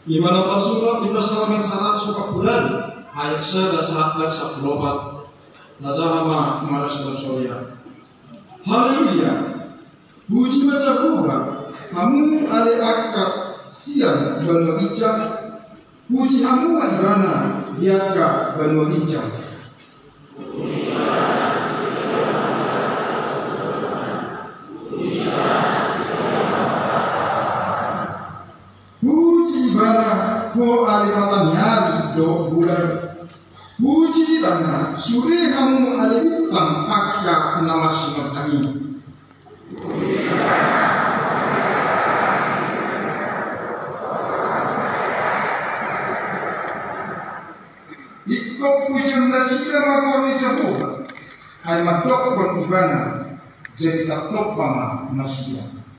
Di mana tersurat di pasangan salat suka bulan ayat saya saat laksa berobat nazahama maras bersoria. Haleluya. Puji baca Tuhan. Kamu ale akak siang benua bijak. Puji kamu adana diaka benua bijak. Puji bana ko alimatan nyari do bulan. Puji bana suri kamu alimitang akya nama singot kami. Ikut pujian nasibnya makoni Jehovah. Hai matok berubana jadi tak top pama nasibnya.